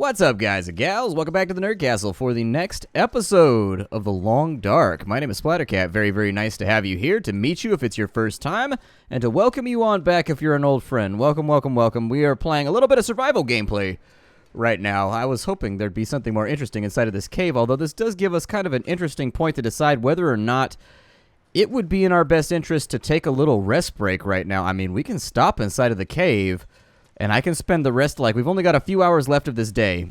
What's up, guys and gals? Welcome back to the Nerd Castle for the next episode of The Long Dark. My name is Splattercat. Very, very nice to have you here, to meet you if it's your first time, and to welcome you on back if you're an old friend. Welcome, welcome, welcome. We are playing a little bit of survival gameplay right now. I was hoping there'd be something more interesting inside of this cave, although this does give us kind of an interesting point to decide whether or not it would be in our best interest to take a little rest break right now. I mean, we can stop inside of the cave, and I can spend the rest, like, we've only got a few hours left of this day.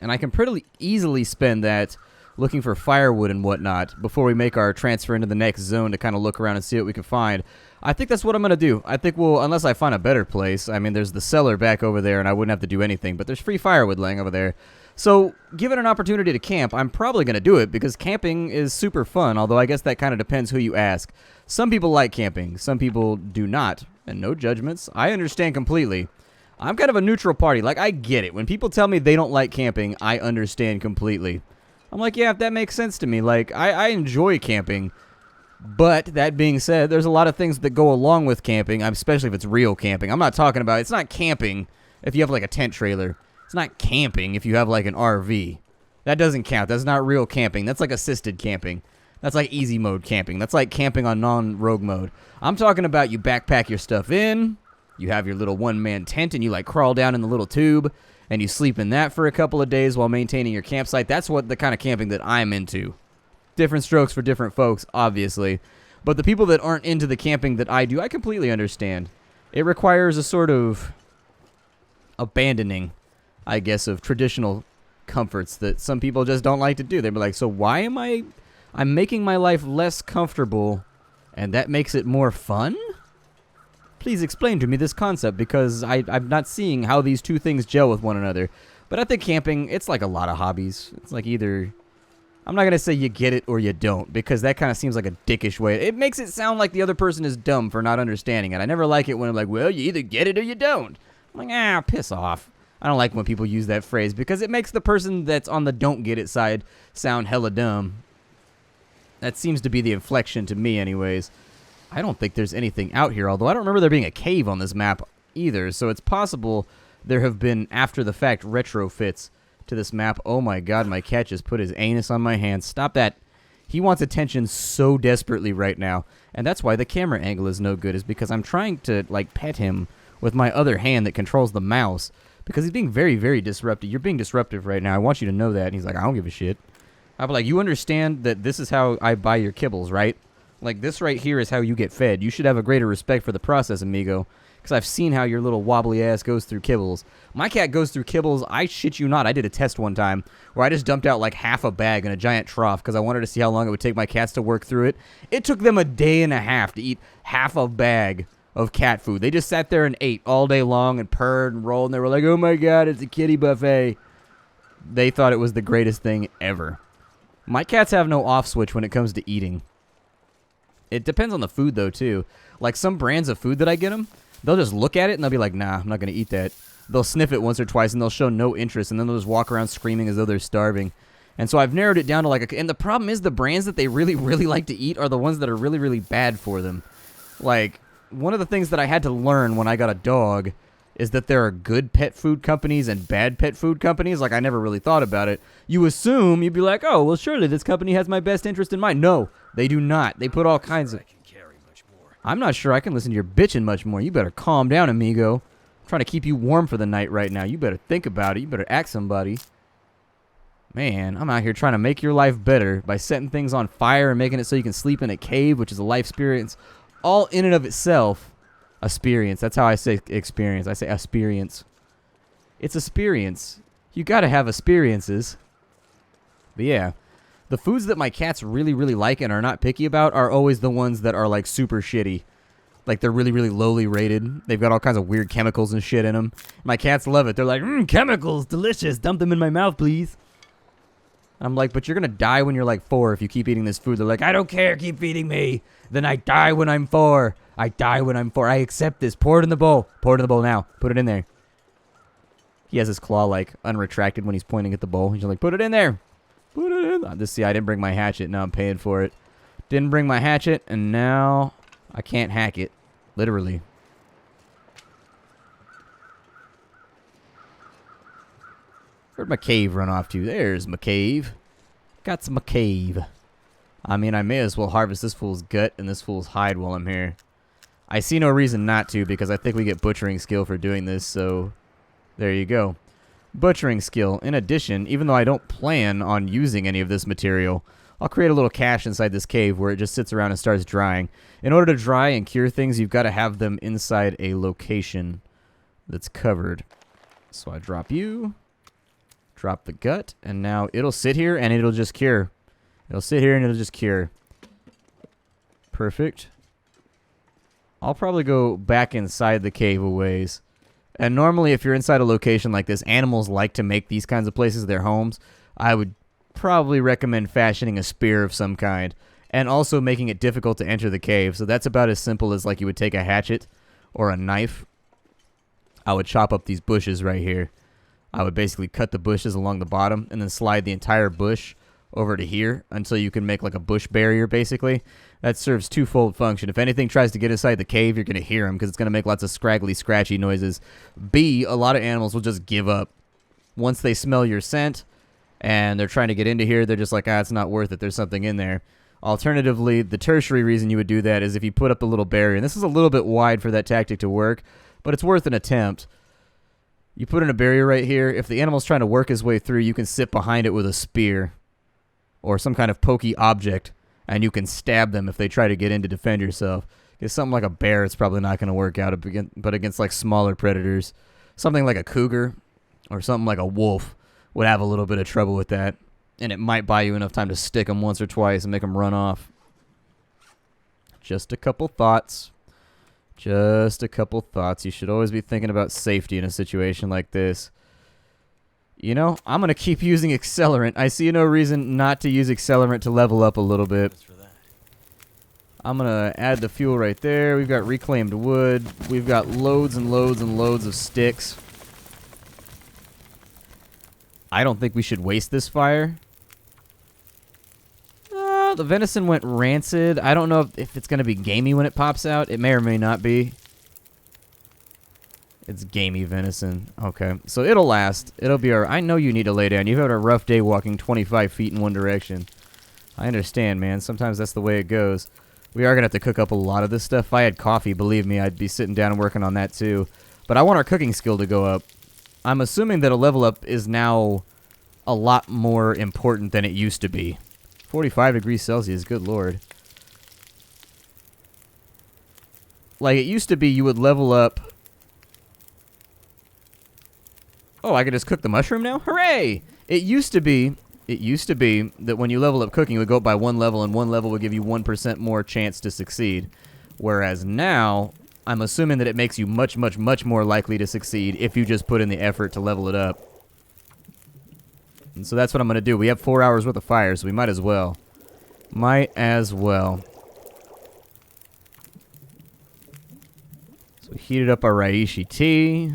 And I can pretty easily spend that looking for firewood and whatnot before we make our transfer into the next zone to kind of look around and see what we can find. I think that's what I'm going to do. I think we'll, unless I find a better place. I mean, there's the cellar back over there, and I wouldn't have to do anything. But there's free firewood laying over there. So, given an opportunity to camp, I'm probably going to do it because camping is super fun. Although I guess that kind of depends who you ask. Some people like camping. Some people do not. And no judgments. I understand completely. I'm kind of a neutral party. Like, I get it. When people tell me they don't like camping, I understand completely. I'm like, yeah, if that makes sense to me. Like, I enjoy camping. But, that being said, there's a lot of things that go along with camping, especially if it's real camping. I'm not talking about, it's not camping if you have, like, a tent trailer. It's not camping if you have, like, an RV. That doesn't count. That's not real camping. That's like assisted camping. That's like easy mode camping. That's like camping on non-rogue mode. I'm talking about you backpack your stuff in, you have your little one-man tent, and you like crawl down in the little tube, and you sleep in that for a couple of days while maintaining your campsite. That's what the kind of camping that I'm into. Different strokes for different folks, obviously. But the people that aren't into the camping that I do, I completely understand. It requires a sort of abandoning, I guess, of traditional comforts that some people just don't like to do. They'd be like, so why am I'm making my life less comfortable, and that makes it more fun? Please explain to me this concept, because I'm not seeing how these two things gel with one another. But I think camping, it's like a lot of hobbies. It's like either, I'm not going to say you get it or you don't, because that kind of seems like a dickish way. It makes it sound like the other person is dumb for not understanding it. I never like it when I'm like, well, you either get it or you don't. I'm like, piss off. I don't like when people use that phrase, because it makes the person that's on the don't get it side sound hella dumb. That seems to be the inflection to me anyways. I don't think there's anything out here, although I don't remember there being a cave on this map either, so it's possible there have been after-the-fact retrofits to this map. Oh my god, my cat just put his anus on my hand. Stop that. He wants attention so desperately right now, and that's why the camera angle is no good, is because I'm trying to, like, pet him with my other hand that controls the mouse, because he's being very, very disruptive. You're being disruptive right now. I want you to know that. And he's like, I don't give a shit. I'll be like, you understand that this is how I buy your kibbles, right? Like, this right here is how you get fed. You should have a greater respect for the process, amigo, because I've seen how your little wobbly ass goes through kibbles. My cat goes through kibbles. I shit you not. I did a test one time where I just dumped out like half a bag in a giant trough because I wanted to see how long it would take my cats to work through it. It took them a day and a half to eat half a bag of cat food. They just sat there and ate all day long and purred and rolled, and they were like, oh my god, it's a kitty buffet. They thought it was the greatest thing ever. My cats have no off switch when it comes to eating. It depends on the food, though, too. Like, some brands of food that I get them, they'll just look at it and they'll be like, nah, I'm not going to eat that. They'll sniff it once or twice and they'll show no interest, and then they'll just walk around screaming as though they're starving. And so I've narrowed it down to like and the problem is the brands that they really, really like to eat are the ones that are really, really bad for them. Like, one of the things that I had to learn when I got a dog is that there are good pet food companies and bad pet food companies. Like, I never really thought about it. You assume, you'd be like, oh, well, surely this company has my best interest in mind. No, they do not. They put all kinds of... I'm not sure I can listen to your bitching much more. You better calm down, amigo. I'm trying to keep you warm for the night right now. You better think about it. You better act somebody. Man, I'm out here trying to make your life better by setting things on fire and making it so you can sleep in a cave, which is a life experience. All in and of itself... Experience. That's how I say experience. I say experience. It's experience. You gotta have experiences. But yeah, the foods that my cats really, really like and are not picky about are always the ones that are like super shitty. Like, they're really, really lowly rated. They've got all kinds of weird chemicals and shit in them. My cats love it. They're like, chemicals, delicious. Dump them in my mouth, please. I'm like, but you're gonna die when you're like 4 if you keep eating this food. They're like, I don't care, keep feeding me. Then I die when I'm 4. I die when I'm 4. I accept this. Pour it in the bowl. Pour it in the bowl now. Put it in there. He has his claw, like, unretracted when he's pointing at the bowl. He's like, put it in there. Put it in. This, see, I didn't bring my hatchet. Now I'm paying for it. Didn't bring my hatchet, and now I can't hack it. Literally. Where'd my cave run off to? There's my cave. Got some cave. I mean, I may as well harvest this fool's gut and this fool's hide while I'm here. I see no reason not to, because I think we get butchering skill for doing this, so there you go. Butchering skill. In addition, even though I don't plan on using any of this material, I'll create a little cache inside this cave where it just sits around and starts drying. In order to dry and cure things, you've got to have them inside a location that's covered. So I drop you, drop the gut, and now it'll sit here and it'll just cure. It'll sit here and it'll just cure. Perfect. I'll probably go back inside the cave a ways. And normally if you're inside a location like this, animals like to make these kinds of places their homes. I would probably recommend fashioning a spear of some kind. And also making it difficult to enter the cave. So that's about as simple as like you would take a hatchet or a knife. I would chop up these bushes right here. I would basically cut the bushes along the bottom and then slide the entire bush over to here until you can make like a bush barrier basically. That serves twofold function. If anything tries to get inside the cave, you're going to hear them because it's going to make lots of scraggly, scratchy noises. B, a lot of animals will just give up. Once they smell your scent and they're trying to get into here, they're just like, it's not worth it. There's something in there. Alternatively, the tertiary reason you would do that is if you put up a little barrier. And this is a little bit wide for that tactic to work, but it's worth an attempt. You put in a barrier right here. If the animal's trying to work his way through, you can sit behind it with a spear or some kind of pokey object, and you can stab them if they try to get in to defend yourself. Because something like a bear, it's probably not going to work out, but against like smaller predators, something like a cougar or something like a wolf would have a little bit of trouble with that, and it might buy you enough time to stick them once or twice and make them run off. Just a couple thoughts. Just a couple thoughts. You should always be thinking about safety in a situation like this. You know, I'm going to keep using accelerant. I see no reason not to use accelerant to level up a little bit. I'm going to add the fuel right there. We've got reclaimed wood. We've got loads and loads and loads of sticks. I don't think we should waste this fire. The venison went rancid. I don't know if it's going to be gamey when it pops out. It may or may not be. It's gamey venison. Okay, so it'll last. It'll be alright. I know you need to lay down. You've had a rough day walking 25 feet in one direction. I understand, man. Sometimes that's the way it goes. We are going to have to cook up a lot of this stuff. If I had coffee, believe me, I'd be sitting down and working on that too. But I want our cooking skill to go up. I'm assuming that a level up is now a lot more important than it used to be. 45 degrees Celsius, good lord. Like, it used to be you would level up. Oh, I could just cook the mushroom now? Hooray! It used to be that when you level up cooking, it would go up by one level, and one level would give you 1% more chance to succeed. Whereas now, I'm assuming that it makes you much, much, much more likely to succeed if you just put in the effort to level it up. And so that's what I'm going to do. We have 4 hours worth of fire, so we might as well. Might as well. So we heated up our Reishi tea.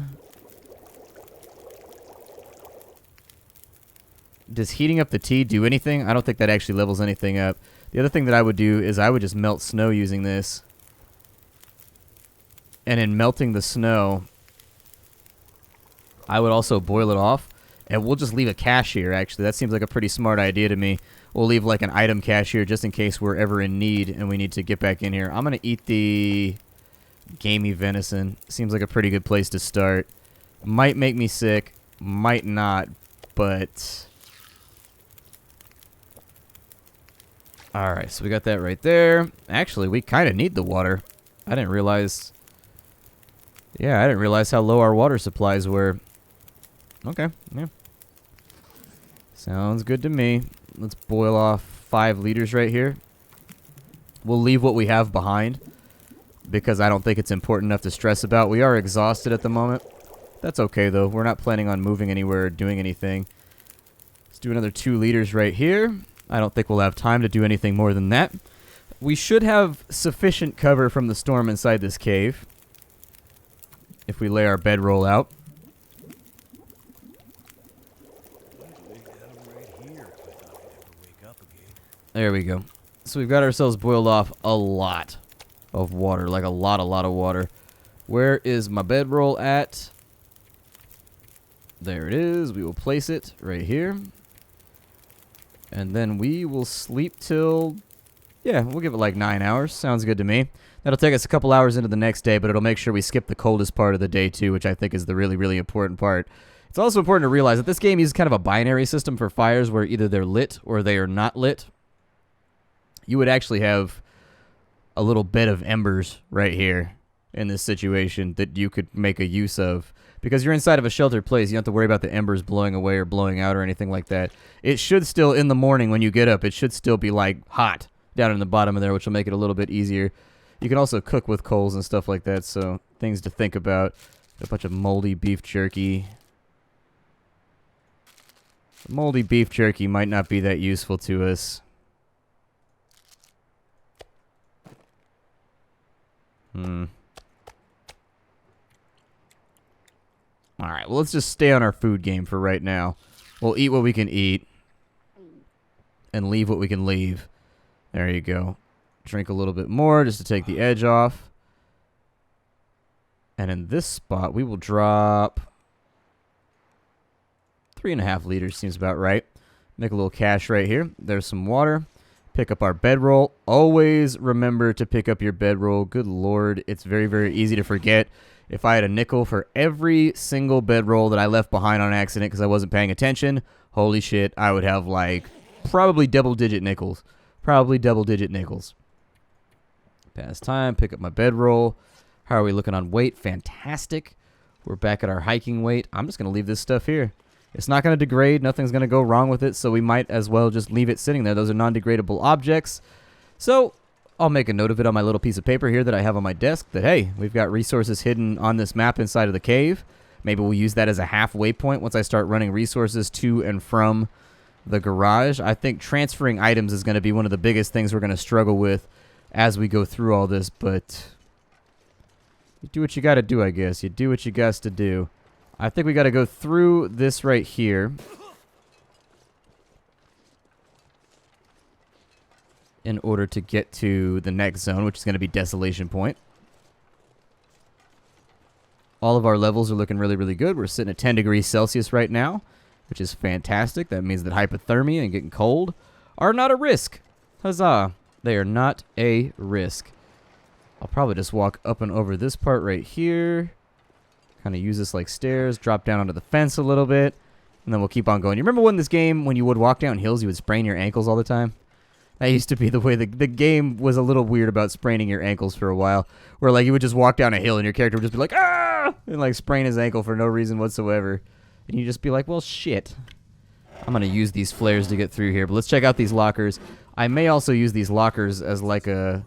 Does heating up the tea do anything? I don't think that actually levels anything up. The other thing that I would do is I would just melt snow using this. And in melting the snow, I would also boil it off. And we'll just leave a cache here, actually. That seems like a pretty smart idea to me. We'll leave like an item cache here just in case we're ever in need and we need to get back in here. I'm going to eat the gamey venison. Seems like a pretty good place to start. Might make me sick. Might not. But alright, so we got that right there. Actually, we kind of need the water. I didn't realize. Yeah, I didn't realize how low our water supplies were. Okay, yeah. Sounds good to me. Let's boil off 5 liters right here. We'll leave what we have behind because I don't think it's important enough to stress about. We are exhausted at the moment. That's okay, though. We're not planning on moving anywhere or doing anything. Let's do another 2 liters right here. I don't think we'll have time to do anything more than that. We should have sufficient cover from the storm inside this cave if we lay our bedroll out. There we go. So we've got ourselves boiled off a lot of water, like a lot of water. Where is my bedroll at? There it is. We will place it right here. And then we will sleep till, yeah, we'll give it like 9 hours. Sounds good to me. That'll take us a couple hours into the next day, but it'll make sure we skip the coldest part of the day too, which I think is the really, really important part. It's also important to realize that this game uses kind of a binary system for fires where either they're lit or they are not lit. You would actually have a little bed of embers right here in this situation that you could make a use of. Because you're inside of a sheltered place, you don't have to worry about the embers blowing away or blowing out or anything like that. It should still, in the morning when you get up, it should still be like hot down in the bottom of there, which will make it a little bit easier. You can also cook with coals and stuff like that, so things to think about. A bunch of moldy beef jerky. Moldy beef jerky might not be that useful to us. Alright, well, let's just stay on our food game for right now. We'll eat what we can eat. And leave what we can leave. There you go. Drink a little bit more just to take the edge off. And in this spot, we will drop 3.5 liters. Seems about right. Make a little cache right here. There's some water. Pick up our bedroll. Always remember to pick up your bedroll. Good Lord, it's very, very easy to forget. If I had a nickel for every single bedroll that I left behind on accident because I wasn't paying attention, holy shit, I would have like probably double-digit nickels. Probably double-digit nickels. Pass time, pick up my bedroll. How are we looking on weight? Fantastic. We're back at our hiking weight. I'm just going to leave this stuff here. It's not going to degrade. Nothing's going to go wrong with it, so we might as well just leave it sitting there. Those are non-degradable objects. So I'll make a note of it on my little piece of paper here that I have on my desk that, hey, we've got resources hidden on this map inside of the cave. Maybe we'll use that as a halfway point once I start running resources to and from the garage. I think transferring items is going to be one of the biggest things we're going to struggle with as we go through all this, but you do what you got to do, I guess. You do what you got to do. I think we got to go through this right here in order to get to the next zone, which is going to be Desolation Point. All of our levels are looking really, really good. We're sitting at 10 degrees Celsius right now, which is fantastic. That means that hypothermia and getting cold are not a risk. Huzzah. They are not a risk. I'll probably just walk up and over this part right here. Kind of use this like stairs. Drop down onto the fence a little bit. And then we'll keep on going. You remember when this game, when you would walk down hills, you would sprain your ankles all the time? That used to be the way the game was a little weird about spraining your ankles for a while. Where like you would just walk down a hill and your character would just be like, ah! And like sprain his ankle for no reason whatsoever. And you just be like, well, shit. I'm going to use these flares to get through here. But let's check out these lockers. I may also use these lockers as like a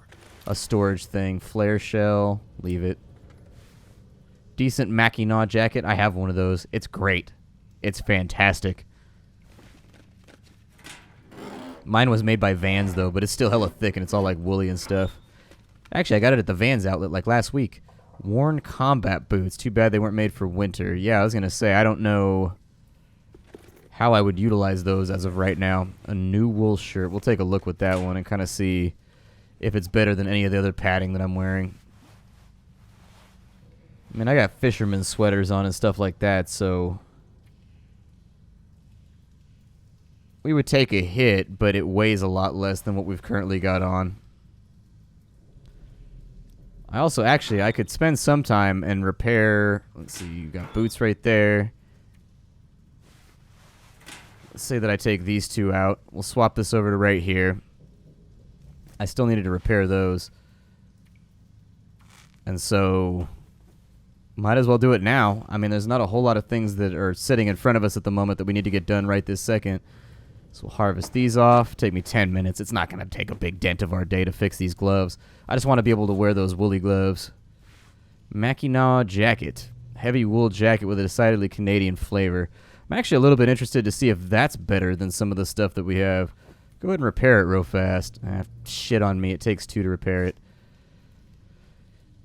storage thing. Flare shell. Leave it. Decent Mackinac jacket. I have one of those. It's great. It's fantastic. Mine was made by Vans, though, but it's still hella thick, and it's all, like, woolly and stuff. Actually, I got it at the Vans outlet, like, last week. Worn combat boots. Too bad they weren't made for winter. Yeah, I was going to say, I don't know how I would utilize those as of right now. A new wool shirt. We'll take a look with that one and kind of see if it's better than any of the other padding that I'm wearing. I mean, I got fisherman's sweaters on and stuff like that, so we would take a hit, but it weighs a lot less than what we've currently got on. I also, actually, I could spend some time and repair. Let's see, you got boots right there. Let's say that I take these two out. We'll swap this over to right here. I still needed to repair those. And so might as well do it now. I mean, there's not a whole lot of things that are sitting in front of us at the moment that we need to get done right this second. So we'll harvest these off. Take me 10 minutes. It's not going to take a big dent of our day to fix these gloves. I just want to be able to wear those woolly gloves. Mackinac jacket. Heavy wool jacket with a decidedly Canadian flavor. I'm actually a little bit interested to see if that's better than some of the stuff that we have. Go ahead and repair it real fast. Shit on me. It takes 2 to repair it.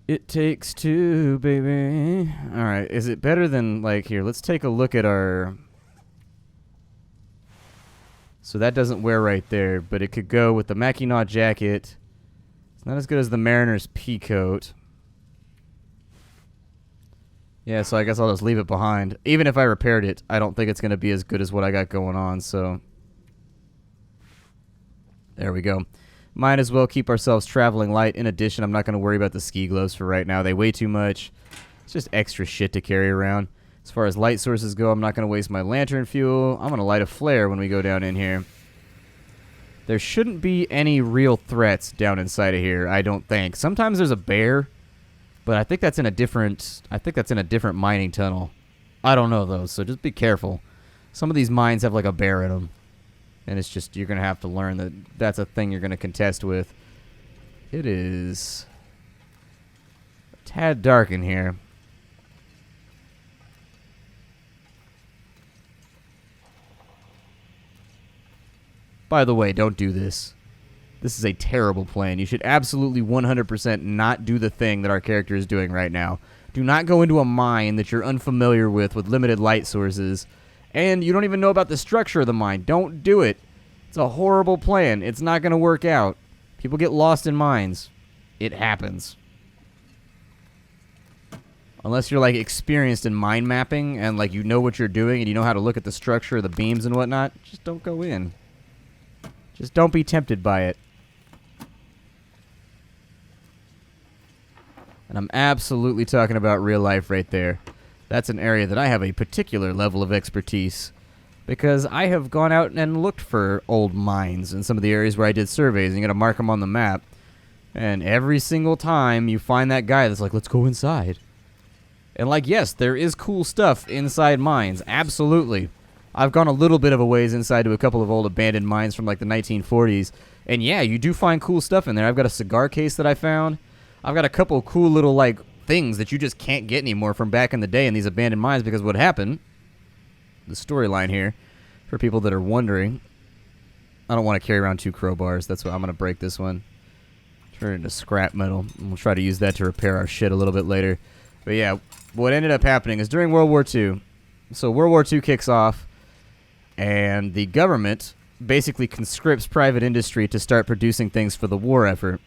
It takes 2, baby. Alright, is it better than, like, here, let's take a look at our... So that doesn't wear right there, but it could go with the Mackinac jacket. It's not as good as the Mariner's pea coat. Yeah, so I guess I'll just leave it behind. Even if I repaired it, I don't think it's going to be as good as what I got going on, so... There we go. Might as well keep ourselves traveling light. In addition, I'm not going to worry about the ski gloves for right now. They weigh too much. It's just extra shit to carry around. As far as light sources go, I'm not going to waste my lantern fuel. I'm going to light a flare when we go down in here. There shouldn't be any real threats down inside of here, I don't think. Sometimes there's a bear, but I think that's in a different mining tunnel. I don't know though, so just be careful. Some of these mines have like a bear in them. And it's just, you're going to have to learn that that's a thing you're going to contest with. It is a tad dark in here. By the way, don't do this. This is a terrible plan. You should absolutely 100% not do the thing that our character is doing right now. Do not go into a mine that you're unfamiliar with limited light sources. And you don't even know about the structure of the mine. Don't do it. It's a horrible plan. It's not going to work out. People get lost in mines. It happens. Unless you're, like, experienced in mine mapping and, like, you know what you're doing and you know how to look at the structure of the beams and whatnot, just don't go in. Just don't be tempted by it. And I'm absolutely talking about real life right there. That's an area that I have a particular level of expertise because I have gone out and looked for old mines in some of the areas where I did surveys, and you got to mark them on the map. And every single time you find that guy that's like, let's go inside. And like, yes, there is cool stuff inside mines. Absolutely. I've gone a little bit of a ways inside to a couple of old abandoned mines from like the 1940s. And yeah, you do find cool stuff in there. I've got a cigar case that I found. I've got a couple cool little like things that you just can't get anymore from back in the day in these abandoned mines because what happened, the storyline here, for people that are wondering, I don't want to carry around 2 crowbars. That's why I'm going to break this one. Turn it into scrap metal. And we'll try to use that to repair our shit a little bit later. But yeah, what ended up happening is during World War II, so World War II kicks off, and the government basically conscripts private industry to start producing things for the war effort.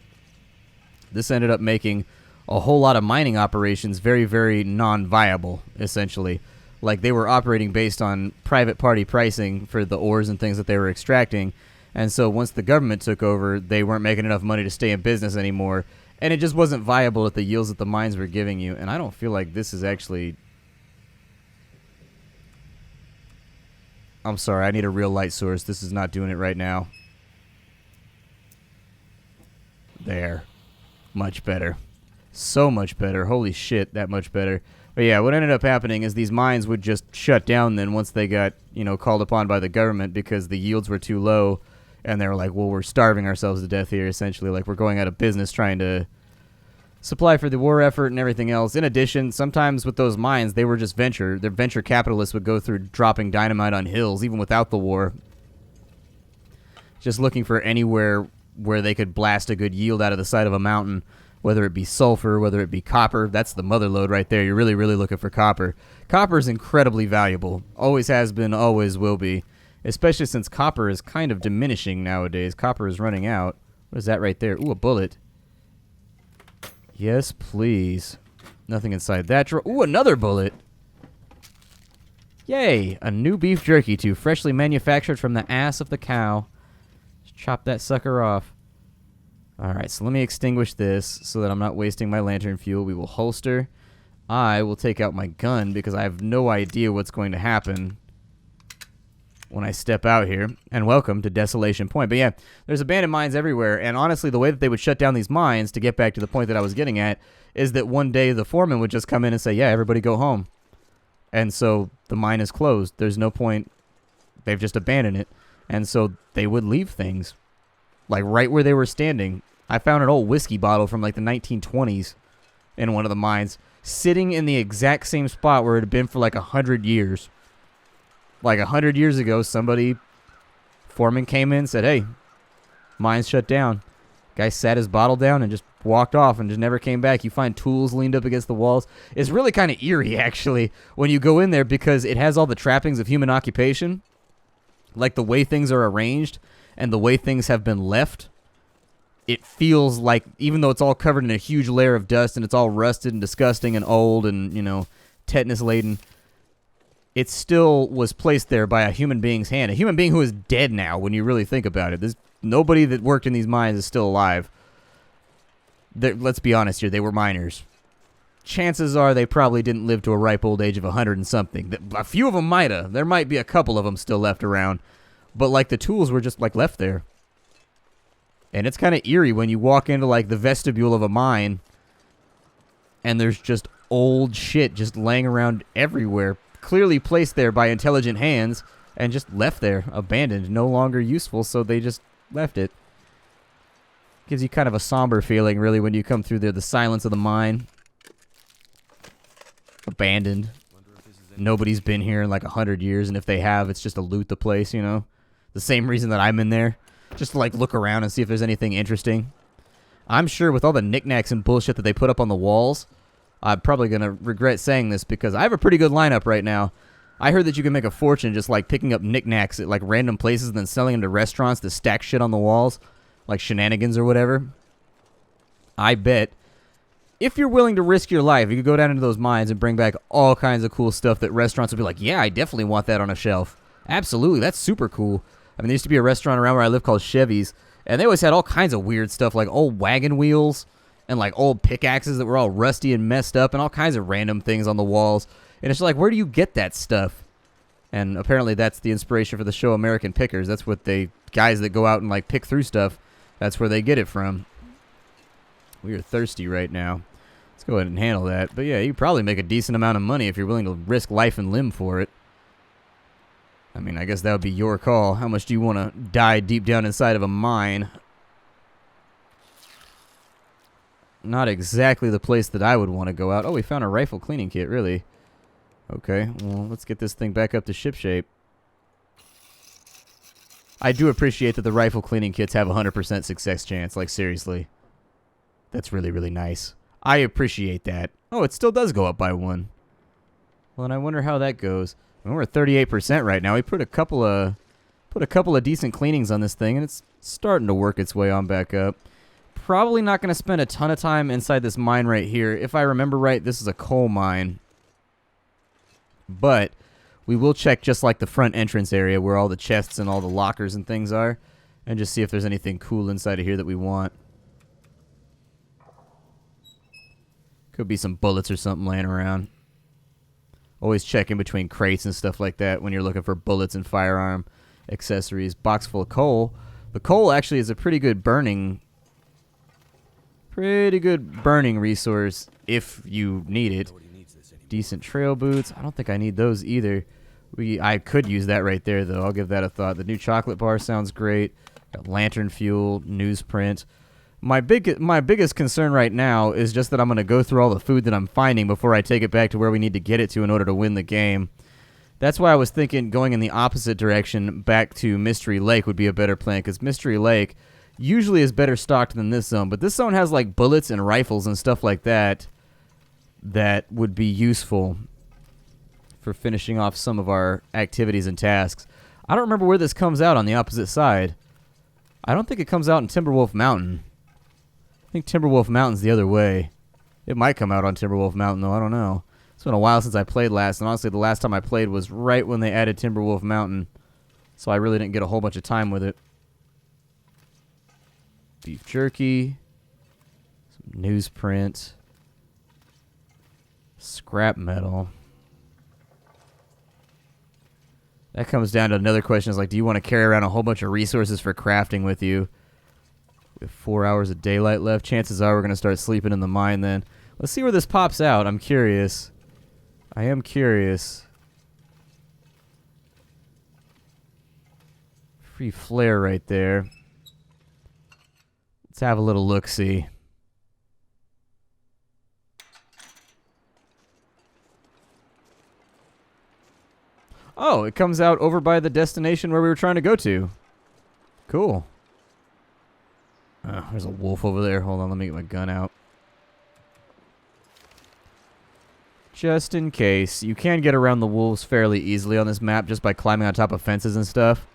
This ended up making a whole lot of mining operations very, very non-viable, essentially. Like, they were operating based on private party pricing for the ores and things that they were extracting. And so once the government took over, they weren't making enough money to stay in business anymore. And it just wasn't viable at the yields that the mines were giving you. And I don't feel like this is actually... I'm sorry, I need a real light source. This is not doing it right now. There. Much better. So much better. Holy shit, that much better. But yeah, what ended up happening is these mines would just shut down then once they got, you know, called upon by the government because the yields were too low. And they were like, well, we're starving ourselves to death here, essentially. Like, we're going out of business trying to supply for the war effort and everything else. In addition, sometimes with those mines, they were just venture. Their venture capitalists would go through dropping dynamite on hills, even without the war. Just looking for anywhere where they could blast a good yield out of the side of a mountain. Whether it be sulfur, whether it be copper. That's the mother lode right there. You're really, really looking for copper. Copper is incredibly valuable. Always has been, always will be. Especially since copper is kind of diminishing nowadays. Copper is running out. What is that right there? Ooh, a bullet. Yes, please. Nothing inside that drawer. Ooh, another bullet. Yay! A new beef jerky too. Freshly manufactured from the ass of the cow. Just chop that sucker off. Alright, so let me extinguish this so that I'm not wasting my lantern fuel. We will holster. I will take out my gun because I have no idea what's going to happen when I step out here. And welcome to Desolation Point. But yeah, there's abandoned mines everywhere. And honestly, the way that they would shut down these mines, to get back to the point that I was getting at, is that one day the foreman would just come in and say, yeah, everybody go home. And so the mine is closed. There's no point. They've just abandoned it. And so they would leave things. Like right where they were standing. I found an old whiskey bottle from like the 1920s in one of the mines, sitting in the exact same spot where it had been for like 100 years. Like 100 years ago, foreman came in and said, hey, mine's shut down. Guy sat his bottle down and just walked off and just never came back. You find tools leaned up against the walls. It's really kind of eerie, actually, when you go in there because it has all the trappings of human occupation. Like the way things are arranged and the way things have been left, it feels like, even though it's all covered in a huge layer of dust and it's all rusted and disgusting and old and, you know, tetanus-laden, it still was placed there by a human being's hand. A human being who is dead now, when you really think about it. There's nobody that worked in these mines is still alive. Let's be honest here, they were miners. Chances are they probably didn't live to a ripe old age of 100 and something. A few of them might have. There might be a couple of them still left around. But, like, the tools were just, like, left there. And it's kind of eerie when you walk into, like, the vestibule of a mine and there's just old shit just laying around everywhere, clearly placed there by intelligent hands and just left there, abandoned, no longer useful, so they just left it. Gives you kind of a somber feeling, really, when you come through there, the silence of the mine. Abandoned. Nobody's been here in like 100 years, and if they have, it's just to loot the place, you know? The same reason that I'm in there. Just to like look around and see if there's anything interesting. I'm sure with all the knickknacks and bullshit that they put up on the walls, I'm probably going to regret saying this because I have a pretty good lineup right now. I heard that you can make a fortune just like picking up knickknacks at like random places and then selling them to restaurants to stack shit on the walls, like shenanigans or whatever. I bet if you're willing to risk your life, you could go down into those mines and bring back all kinds of cool stuff that restaurants would be like, yeah, I definitely want that on a shelf. Absolutely, that's super cool. I mean, there used to be a restaurant around where I live called Chevy's, and they always had all kinds of weird stuff like old wagon wheels and like old pickaxes that were all rusty and messed up and all kinds of random things on the walls. And it's like, where do you get that stuff? And apparently that's the inspiration for the show American Pickers. That's what guys that go out and like pick through stuff, that's where they get it from. We are thirsty right now. Let's go ahead and handle that. But yeah, you probably make a decent amount of money if you're willing to risk life and limb for it. I mean, I guess that would be your call. How much do you want to die deep down inside of a mine? Not exactly the place that I would want to go out. Oh, we found a rifle cleaning kit, really? Okay, well, let's get this thing back up to shipshape. I do appreciate that the rifle cleaning kits have a 100% success chance. Like, seriously. That's really, really nice. I appreciate that. Oh, it still does go up by 1. Well, and I wonder how that goes. I mean, we're at 38% right now. We put a couple of decent cleanings on this thing, and it's starting to work its way on back up. Probably not going to spend a ton of time inside this mine right here. If I remember right, this is a coal mine. But we will check just like the front entrance area where all the chests and all the lockers and things are, and just see if there's anything cool inside of here that we want. Could be some bullets or something laying around. Always check in between crates and stuff like that when you're looking for bullets and firearm accessories. Box full of coal. The coal actually is a pretty good burning resource if you need it. Decent trail boots. I don't think I need those either. I could use that right there, though. I'll give that a thought. The new chocolate bar sounds great. Got lantern fuel, newsprint. My biggest concern right now is just that I'm going to go through all the food that I'm finding before I take it back to where we need to get it to in order to win the game. That's why I was thinking going in the opposite direction back to Mystery Lake would be a better plan, because Mystery Lake usually is better stocked than this zone, but this zone has like bullets and rifles and stuff like that that would be useful for finishing off some of our activities and tasks. I don't remember where this comes out on the opposite side. I don't think it comes out in Timberwolf Mountain. I think Timberwolf Mountain's the other way. It might come out on Timberwolf Mountain, though. I don't know. It's been a while since I played last, and honestly, the last time I played was right when they added Timberwolf Mountain, so I really didn't get a whole bunch of time with it. Beef jerky, some newsprint, scrap metal. That comes down to another question, is like, do you want to carry around a whole bunch of resources for crafting with you? We have 4 hours of daylight left. Chances are we're going to start sleeping in the mine then. Let's see where this pops out. I'm curious. I am curious. Free flare right there. Let's have a little look-see. Oh, it comes out over by the destination where we were trying to go to. Cool. Oh, there's a wolf over there. Hold on, let me get my gun out. Just in case. You can get around the wolves fairly easily on this map just by climbing on top of fences and stuff.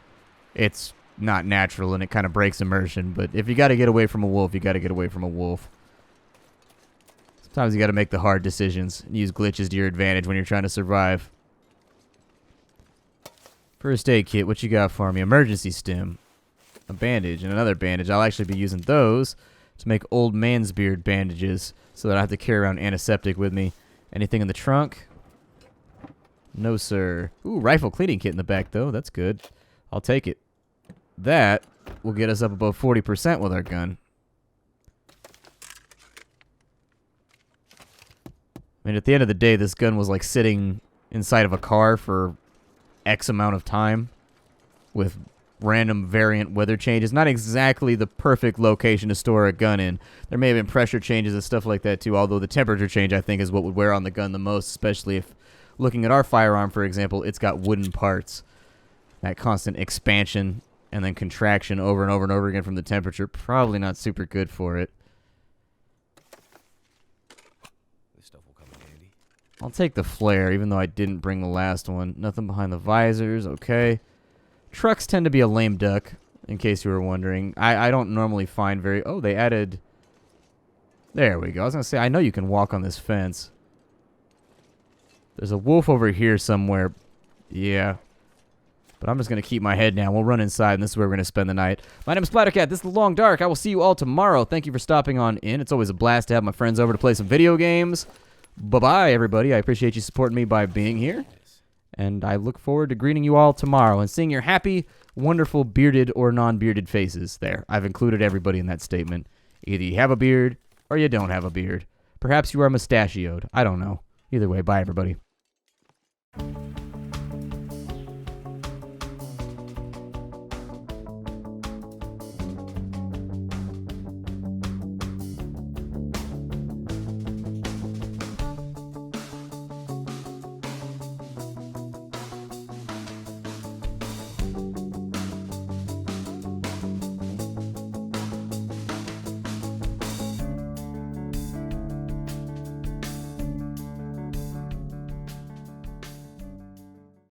It's not natural and it kind of breaks immersion, but if you got to get away from a wolf, you got to get away from a wolf. Sometimes you gotta make the hard decisions and use glitches to your advantage when you're trying to survive. First aid kit, what you got for me? Emergency stim, a bandage, and another bandage. I'll actually be using those to make old man's beard bandages so that I don't have to carry around antiseptic with me. Anything in the trunk? No, sir. Ooh, rifle cleaning kit in the back, though. That's good. I'll take it. That will get us up above 40% with our gun. I mean, at the end of the day, this gun was like sitting inside of a car for X amount of time with random variant weather changes. Not exactly the perfect location to store a gun in. There may have been pressure changes and stuff like that too, although the temperature change I think is what would wear on the gun the most, especially if looking at our firearm, for example, it's got wooden parts. That constant expansion and then contraction over and over and over again from the temperature, probably not super good for it. This stuff will come in handy. I'll take the flare, even though I didn't bring the last one. Nothing behind the visors, okay. Trucks tend to be a lame duck, in case you were wondering. I don't normally find very... Oh, they added... There we go. I was going to say, I know you can walk on this fence. There's a wolf over here somewhere. Yeah. But I'm just going to keep my head down. We'll run inside, and this is where we're going to spend the night. My name is Splattercat. This is The Long Dark. I will see you all tomorrow. Thank you for stopping on in. It's always a blast to have my friends over to play some video games. Bye-bye, everybody. I appreciate you supporting me by being here. And I look forward to greeting you all tomorrow and seeing your happy, wonderful, bearded or non-bearded faces there. I've included everybody in that statement. Either you have a beard or you don't have a beard. Perhaps you are mustachioed. I don't know. Either way, bye, everybody.